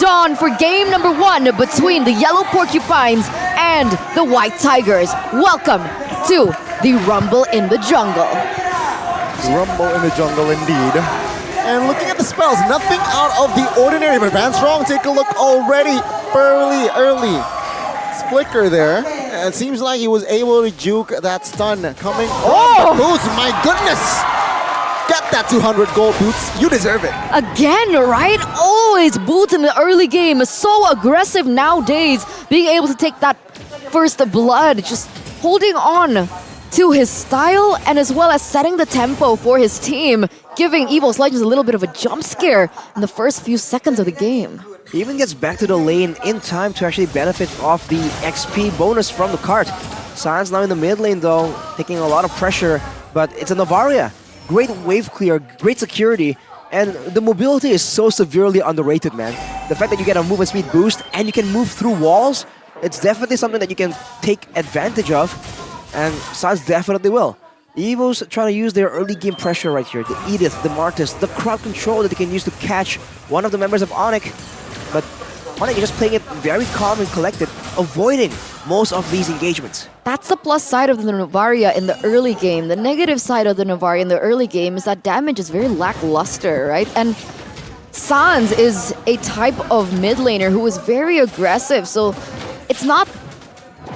dawn for game number 1 between the Yellow Porcupines and the White Tigers. Welcome to the Rumble in the Jungle. Rumble in the jungle indeed. And looking at the spells, nothing out of the ordinary, but Van Strong, take a look already early. Flicker there. And it seems like he was able to juke that stun coming on the boots. My goodness! Get that 200 gold, Boots. You deserve it. Again, right? Always Boots in the early game. So aggressive nowadays. Being able to take that first blood. Just holding on to his style and as well as setting the tempo for his team. Giving Evos Legends a little bit of a jump scare in the first few seconds of the game. He even gets back to the lane in time to actually benefit off the XP bonus from the cart. Sans now in the mid lane though, taking a lot of pressure, but it's a Novaria. Great wave clear, great security, and the mobility is so severely underrated, man. The fact that you get a movement speed boost and you can move through walls, it's definitely something that you can take advantage of, and Sans definitely will. Evos trying to use their early game pressure right here. The Edith, the Martis, the crowd control that they can use to catch one of the members of Onic. But Onic is just playing it very calm and collected, avoiding most of these engagements. That's the plus side of the Novaria in the early game. The negative side of the Novaria in the early game is that damage is very lackluster, right? And Sans is a type of mid laner who is very aggressive, so it's not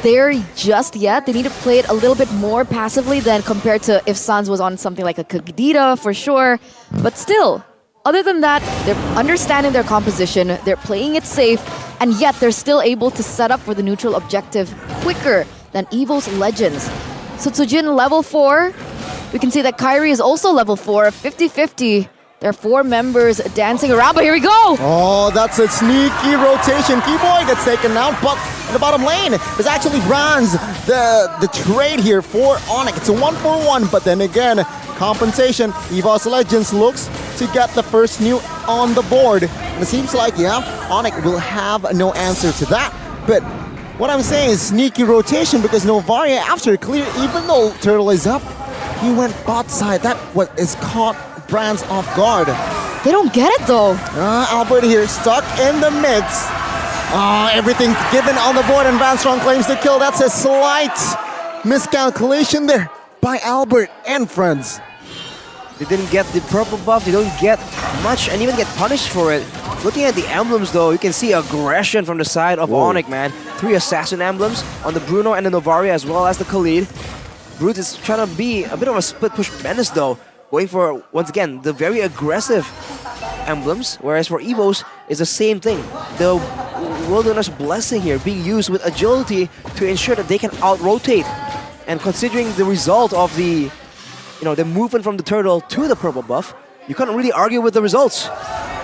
there just yet. They need to play it a little bit more passively than compared to if Sans was on something like a Kagdita for sure. But still, other than that, they're understanding their composition, they're playing it safe, and yet they're still able to set up for the neutral objective quicker than Evos Legends. So Tsujin level 4. We can see that Kairi is also level 4, 50-50. There are 4 members dancing around, but here we go! Oh, that's a sneaky rotation. Keyboy gets taken out, but in the bottom lane is actually Bronze. The trade here for Onic. It's a 1-for-1, but then again, compensation. Evos Legends looks to get the first new on the board. And it seems like, yeah, Onic will have no answer to that. But what I'm saying is sneaky rotation because Novaria, after clear, even though Turtle is up, he went bot side. That is caught Brands off guard. They don't get it though. Albert here, stuck in the midst. Everything given on the board and Van Strong claims the kill. That's a slight miscalculation there by Albert and friends. They didn't get the purple buff, they don't get much and even get punished for it. Looking at the emblems though, you can see aggression from the side of Onic, man. 3 assassin emblems on the Bruno and the Novaria as well as the Khalid. Brute is trying to be a bit of a split push menace though. Going for, once again, the very aggressive emblems, whereas for Evos, it's the same thing. The Wilderness Blessing here being used with agility to ensure that they can out-rotate. And considering the result of the, the movement from the turtle to the purple buff, you can't really argue with the results.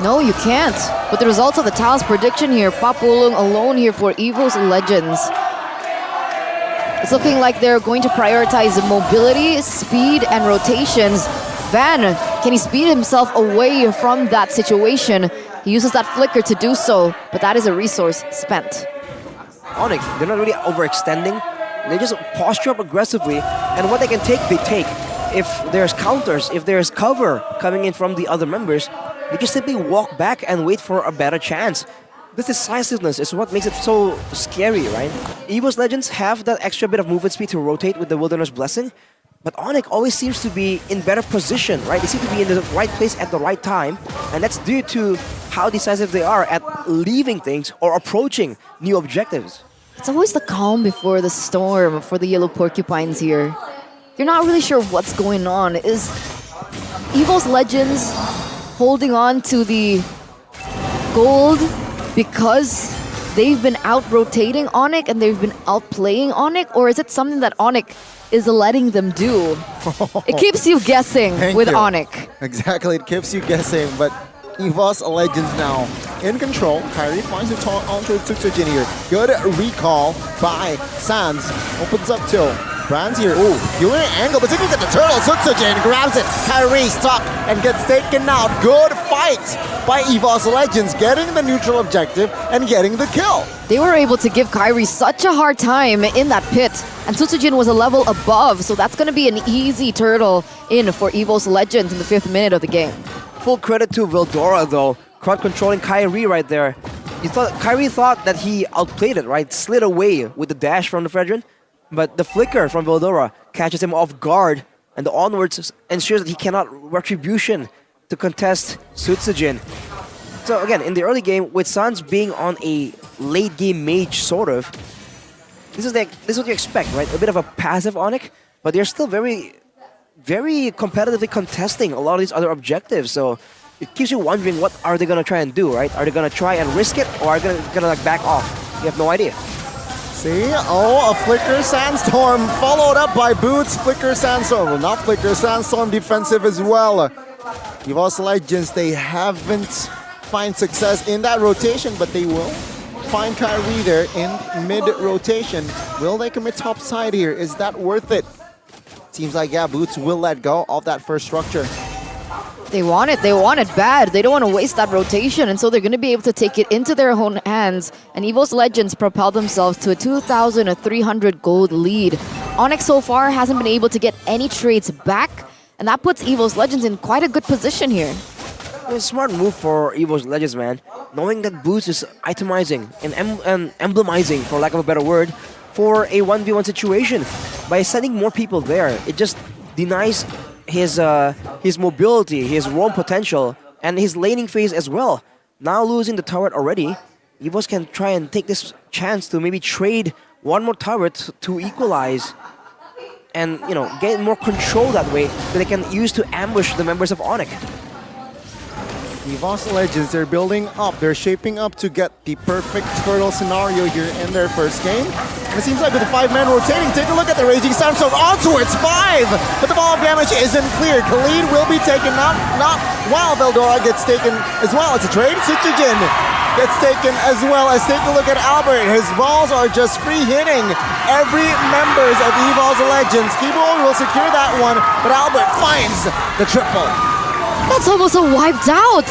No, you can't. But the results of the Tao's prediction here, Papulung alone here for Evos Legends. It's looking like they're going to prioritize mobility, speed, and rotations. Van, can he speed himself away from that situation? He uses that flicker to do so, but that is a resource spent. Onic, they're not really overextending. They just posture up aggressively, and what they can take, they take. If there's counters, if there's cover coming in from the other members, they just simply walk back and wait for a better chance. This decisiveness is what makes it so scary, right? Evos Legends have that extra bit of movement speed to rotate with the Wilderness Blessing, but Onic always seems to be in better position, right? They seem to be in the right place at the right time, and that's due to how decisive they are at leaving things or approaching new objectives. It's always the calm before the storm for the Yellow Porcupines here. You're not really sure what's going on. Is Evos Legends holding on to the gold because they've been out-rotating Onic and they've been outplaying Onic? Or is it something that Onic is letting them do? It keeps you guessing with Onic. Exactly, it keeps you guessing, but Evos Legends now in control. Kairi finds it onto Tsujin here. Good recall by Sans. Opens up till Brands here. Ooh, viewing angle, but taking at the turtle. Tsujin grabs it. Kairi stuck and gets taken out. Good fight by Evos Legends, getting the neutral objective and getting the kill. They were able to give Kairi such a hard time in that pit, and Tsujin was a level above, so that's going to be an easy turtle in for Evos Legends in the 5th minute of the game. Full credit to Vildora though, crowd controlling Kairi right there. Kyrie thought that he outplayed it, right? Slid away with the dash from the Fredrin, but the flicker from Veldora catches him off guard, and the onwards ensures that he cannot retribution to contest Sutsujin. So again, in the early game, with Sans being on a late game mage, sort of, this is what you expect, right? A bit of a passive Onic, but they're still very, very competitively contesting a lot of these other objectives. So it keeps you wondering, what are they gonna try and do, right? Are they gonna try and risk it, or are they gonna like back off? You have no idea. See? Oh, a Flicker Sandstorm followed up by Boots. Flicker Sandstorm. Well, not Flicker Sandstorm defensive as well. Evos Legends, they haven't find success in that rotation, but they will find Kyrie there in mid-rotation. Will they commit top side here? Is that worth it? Seems like, yeah, Boots will let go of that first structure. They want it bad. They don't want to waste that rotation, and so they're going to be able to take it into their own hands. And Evos Legends propel themselves to a 2,300 gold lead. Onic so far hasn't been able to get any trades back, and that puts Evos Legends in quite a good position here. It's a smart move for Evos Legends, man. Knowing that Boots is itemizing and emblemizing, for lack of a better word, for a 1v1 situation. By sending more people there, it just denies his mobility, his roam potential, and his laning phase as well. Now losing the turret already, Evos can try and take this chance to maybe trade one more turret to equalize and, you know, get more control that way that they can use to ambush the members of Onic. Evos Legends, they're building up, they're shaping up to get the perfect turtle scenario here in their first game. And it seems like with the 5-man rotating, take a look at the Raging Sandstorm onto its 5! But the ball of damage isn't clear. Khalid will be taken out, not while Veldora gets taken as well. It's a trade. Sutsujin gets taken as well. As take a look at Albert. His balls are just free hitting every members of Evos Legends. Kibo will secure that one, but Albert finds the triple. That's almost a wiped out.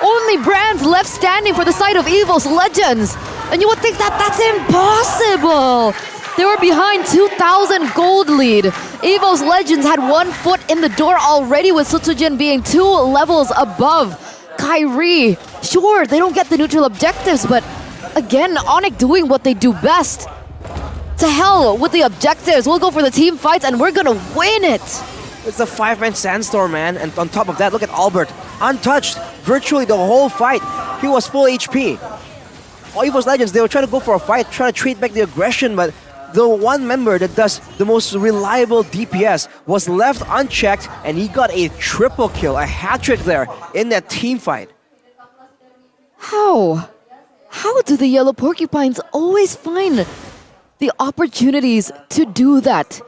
Only brands left standing for the side of Evos Legends. And you would think that that's impossible. They were behind 2,000 gold lead. Evos Legends had 1 foot in the door already, with Sutsujin being 2 levels above Kyrie. Sure, they don't get the neutral objectives, but again, Onic doing what they do best. To hell with the objectives. We'll go for the team fights and we're gonna win it. It's a 5-man Sandstorm, man, and on top of that, look at Albert. Untouched, virtually the whole fight. He was full HP. All Evos Legends, they were trying to go for a fight, trying to trade back the aggression, but the one member that does the most reliable DPS was left unchecked, and he got a triple kill, a hat-trick there in that team fight. How? How do the Yellow Porcupines always find the opportunities to do that?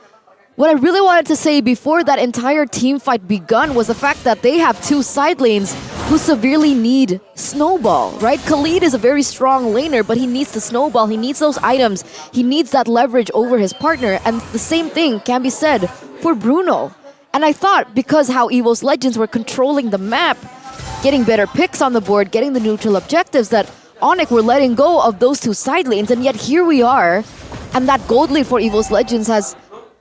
What I really wanted to say before that entire team fight begun was the fact that they have 2 side lanes who severely need Snowball, right? Khalid is a very strong laner, but he needs the Snowball, he needs those items, he needs that leverage over his partner, and the same thing can be said for Bruno. And I thought, because how Evos Legends were controlling the map, getting better picks on the board, getting the neutral objectives, that Onic were letting go of those 2 side lanes, and yet here we are, and that gold lead for Evos Legends has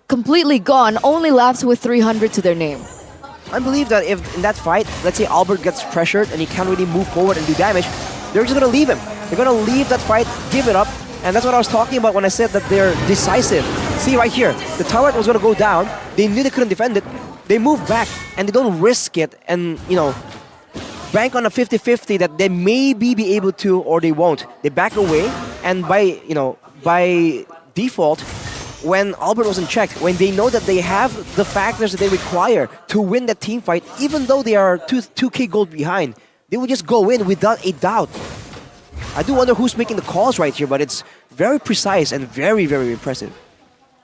completely gone, only left with 300 to their name. I believe that if in that fight, let's say Albert gets pressured and he can't really move forward and do damage, they're just gonna leave him. They're gonna leave that fight, give it up, and that's what I was talking about when I said that they're decisive. See right here, the turret was gonna go down, they knew they couldn't defend it, they moved back, and they don't risk it and, you know, bank on a 50-50 that they maybe be able to or they won't. They back away, and by default, when Albert wasn't checked, when they know that they have the factors that they require to win that team fight, even though they are 2k gold behind, they will just go in without a doubt. I do wonder who's making the calls right here, but it's very precise and very, very impressive.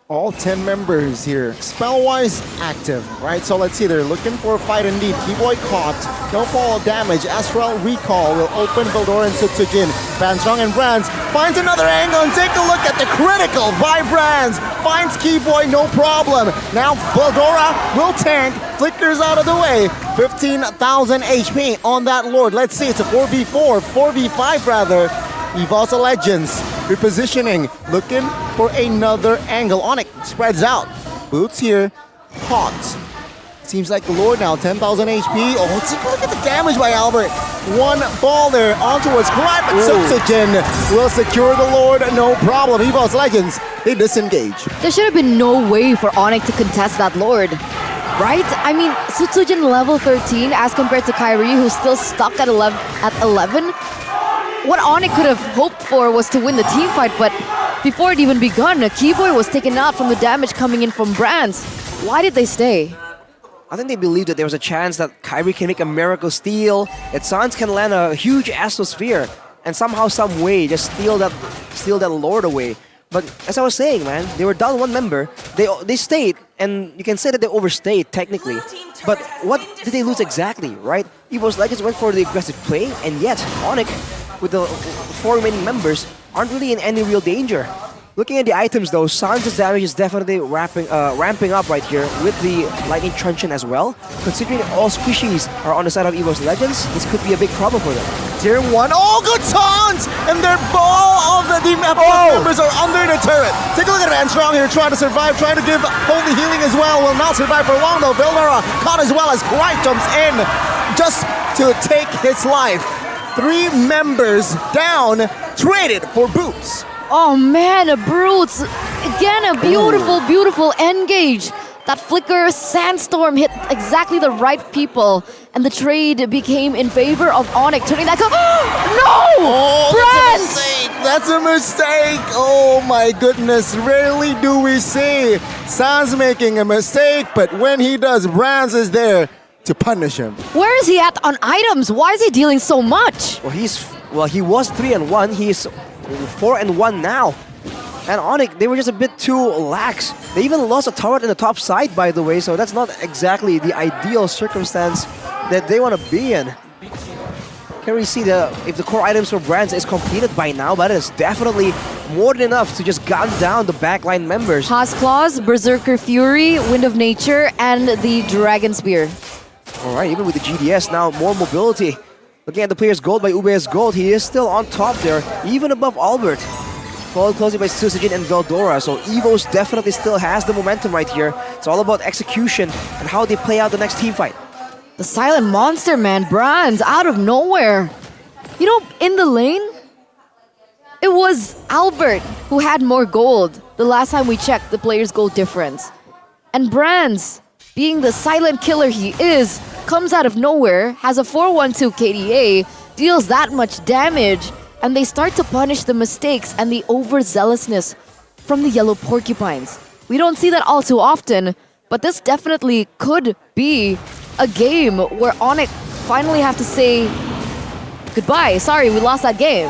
All 10 members here, spell-wise active, right? So let's see, they're looking for a fight indeed. Keyboy caught, no fall of damage. Astral Recall will open Veldora and Sutsujin. Bandstrong and Brands finds another angle, and take a look at the critical by Brands. Finds Keyboy, no problem. Now Veldora will tank, flickers out of the way. 15,000 HP on that Lord. Let's see, it's a 4v4, 4v5 rather. Evos Legends repositioning, looking for another angle. Onic spreads out. Boots here, caught. Seems like the Lord now, 10,000 HP. Oh, take a look at the damage by Albert. One ball there on towards Cry, but Subsegen will secure the Lord, no problem. Evos Legends, they disengage. There should have been no way for Onic to contest that Lord. Right? I mean, Sutsujin level 13 as compared to Kyrie, who's still stuck at 11. What Onic could have hoped for was to win the team fight, but before it even begun, Keyboy was taken out from the damage coming in from Brands. Why did they stay? I think they believed that there was a chance that Kyrie can make a miracle steal, that Sans can land a huge Astrosphere, and somehow, some way, just steal that Lord away. But as I was saying, man, they were down one member. They stayed, and you can say that they overstayed technically. But what did they lose exactly, right? Evos Legends went for the aggressive play, and yet Onic, with the 4 remaining members, aren't really in any real danger. Looking at the items though, Sans' damage is definitely ramping up right here with the Lightning Truncheon as well. Considering all squishies are on the side of Evos Legends, this could be a big problem for them. Tier 1, oh good Sans! And their ball of the members are under the turret. Take a look at Van Strong here trying to survive, trying to give holy healing as well. Will not survive for long though. Vilnara caught as well as Cry jumps in just to take his life. 3 members down, traded for boots. Oh man, a Brutes! Again, a beautiful, beautiful engage. That flicker sandstorm hit exactly the right people, and the trade became in favor of Onic, turning that. No! Oh, Brands! that's a mistake! Oh my goodness, rarely do we see Sans making a mistake, but when he does, Brands is there to punish him. Where is he at on items? Why is he dealing so much? Well, he was 3-1. He's 4-1 now. And Onic, they were just a bit too lax. They even lost a turret in the top side, by the way, so that's not exactly the ideal circumstance that they want to be in. Can't really see if the core items for Brands is completed by now, but it is definitely more than enough to just gun down the backline members. Haas Claws, Berserker Fury, Wind of Nature, and the Dragon Spear. Alright, even with the GDS now, more mobility. Looking at the player's gold by UBS Gold, he is still on top there, even above Albert. Followed closely by Susujin and Veldora, so Evos definitely still has the momentum right here. It's all about execution and how they play out the next team fight. The silent monster, man, Brands, out of nowhere. You know, in the lane, it was Albert who had more gold the last time we checked the player's gold difference. And Brands, being the silent killer he is, comes out of nowhere, has a 412 KDA, deals that much damage, and they start to punish the mistakes and the overzealousness from the Yellow Porcupines. We don't see that all too often, but this definitely could be a game where Onic finally have to say goodbye. Sorry, we lost that game.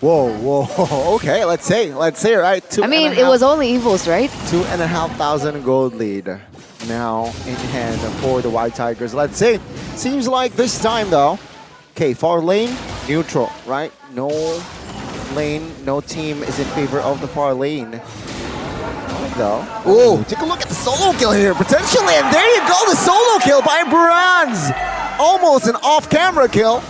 Whoa, okay, let's say, right? I mean, it was only Evos, right? 2,500 gold lead now in hand for the White Tigers. Let's see. Seems like this time though, okay, far lane, neutral, right? No lane, no team is in favor of the far lane. Though. Oh, take a look at the solo kill here, potentially, and there you go, the solo kill by Brands. Almost an off-camera kill,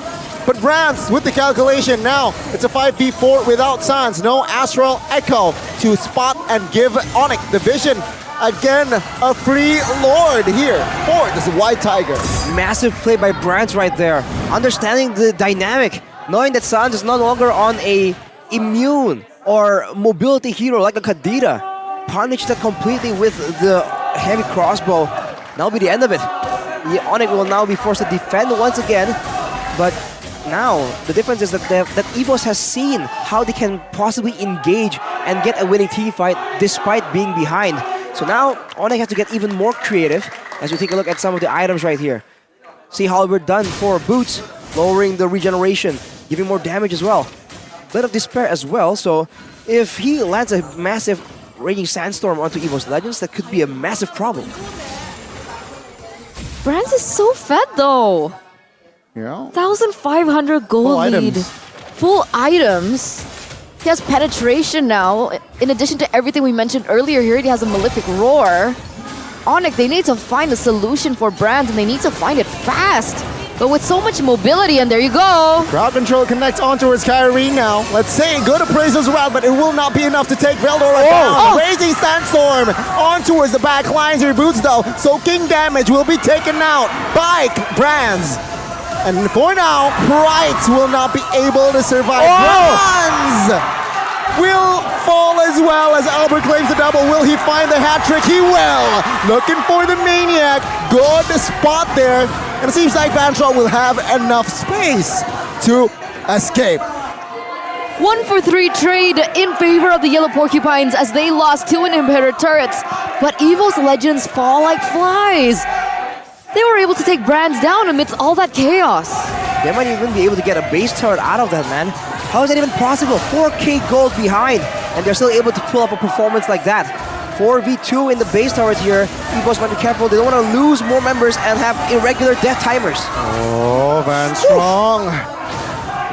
but Brands with the calculation now. It's a 5v4 without Sans, no Astral Echo to spot and give Onic the vision. Again, a free Lord here for this White Tiger. Massive play by Brands right there. Understanding the dynamic, knowing that Sans is no longer on a immune or mobility hero like a Kadira. Punish that completely with the heavy crossbow. That'll be the end of it. Onic will now be forced to defend once again, but now the difference is that Evos has seen how they can possibly engage and get a winning team fight despite being behind. So now Onic has to get even more creative as we take a look at some of the items right here. See how we're done for Boots, lowering the regeneration, giving more damage as well. Blade of Despair as well, so if he lands a massive Raging Sandstorm onto Evos Legends, that could be a massive problem. Brands is so fed though. Yeah. 1,500 gold Full lead. items. Full items. He has penetration now. In addition to everything we mentioned earlier, here he has a Malefic Roar. Onic, they need to find a solution for Brands, and they need to find it fast. But with so much mobility, and there you go. Crowd control connects on towards Kyrie now. Let's say good appraisals route, but it will not be enough to take Veldora down. Raising Sandstorm on towards the back lines here. Boots though, soaking damage will be taken out by Brands. And for now, Bright will not be able to survive. Brands will fall as well as Albert claims the double. Will he find the hat trick? He will. Looking for the Maniac. Good spot there. And it seems like Vantron will have enough space to escape. 1-for-3 trade in favor of the Yellow Porcupines as they lost 2 inhibitor turrets. But Evos Legends fall like flies. They were able to take Brands down amidst all that chaos. They might even be able to get a base turret out of that, man. How is that even possible? 4k gold behind, and they're still able to pull off a performance like that. 4v2 in the base turret here. Evos might be careful. They don't want to lose more members and have irregular death timers. Oh, Van Strong.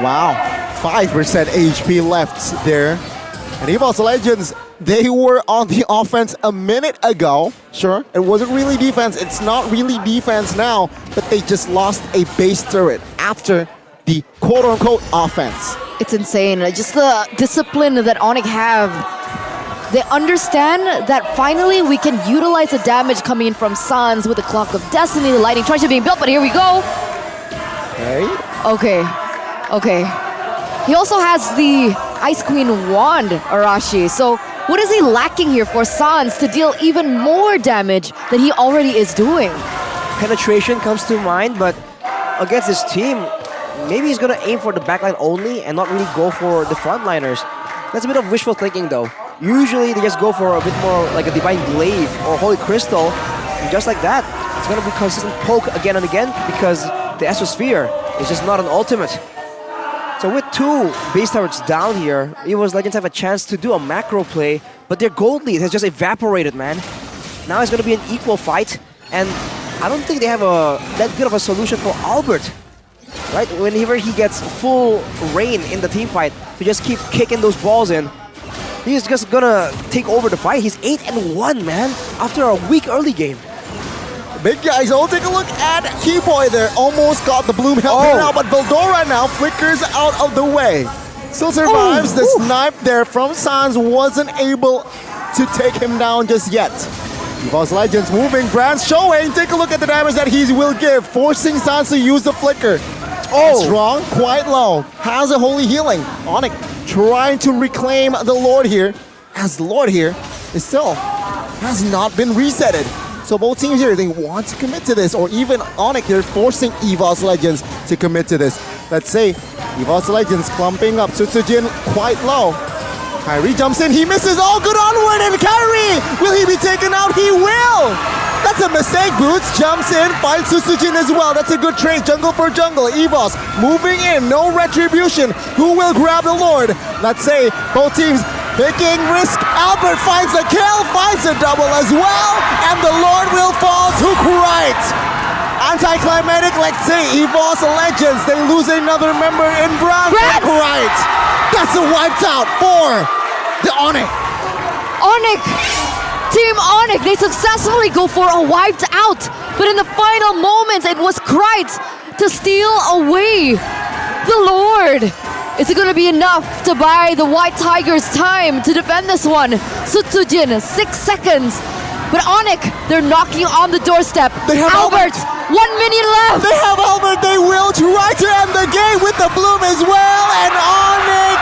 Wow. 5% HP left there. And Evos Legends, they were on the offense a minute ago. Sure, it wasn't really defense. It's not really defense now, but they just lost a base turret after the quote-unquote offense. It's insane. Just the discipline that Onic have. They understand that finally we can utilize the damage coming in from Sans with the Clock of Destiny, the Lightning Charge being built, but here we go. Okay. Okay. He also has the Ice Queen Wand, Arashi. So what is he lacking here for Sans to deal even more damage than he already is doing? Penetration comes to mind, but against this team, maybe he's going to aim for the backline only and not really go for the frontliners. That's a bit of wishful thinking though. Usually they just go for a bit more like a Divine Glaive or Holy Crystal. And just like that, it's going to be consistent poke again and again because the Astrosphere is just not an ultimate. So with 2 base turrets down here, Evos Legends have a chance to do a macro play, but their gold lead has just evaporated, man. Now it's going to be an equal fight, and I don't think they have that good of a solution for Albert. Right? Whenever he gets full reign in the team fight, to just keep kicking those balls in, he's just gonna take over the fight. He's 8-1, man, after a weak early game. Big guys, oh, take a look at Keyboy there. Almost got the Bloom help out, but Veldora now flickers out of the way. Still survives. The snipe there from Sans wasn't able to take him down just yet. Evos Legends moving, Brands showing. Take a look at the damage that he will give, forcing Sans to use the flicker. Strong, quite low. Has a holy healing. Onic trying to reclaim the Lord here, as the Lord here is still has not been resetted. So both teams here, they want to commit to this, or even Onic here forcing Evos Legends to commit to this. Let's say Evos Legends clumping up, Sutsujin quite low. Kyrie jumps in, he misses, all good onward, and Kyrie, will he be taken out? He will! That's a mistake, Boots jumps in, finds Susujin as well. That's a good trade, jungle for jungle. Evos moving in, no retribution. Who will grab the Lord? Let's say both teams picking risk. Albert finds a kill, finds a double as well, and the Lord will fall to Bright. Anticlimactic, let's say Evos Legends, they lose another member in Bright. That's a wiped out for the Onic. Team Onic, they successfully go for a wiped out, but in the final moments, it was Kreitz to steal away the Lord. Is it going to be enough to buy the White Tigers time to defend this one? Sutsujin, 6 seconds, but Onic, they're knocking on the doorstep. They have Albert, 1 minute left. They have Albert, they will try to end the game with the Bloom as well, and Onic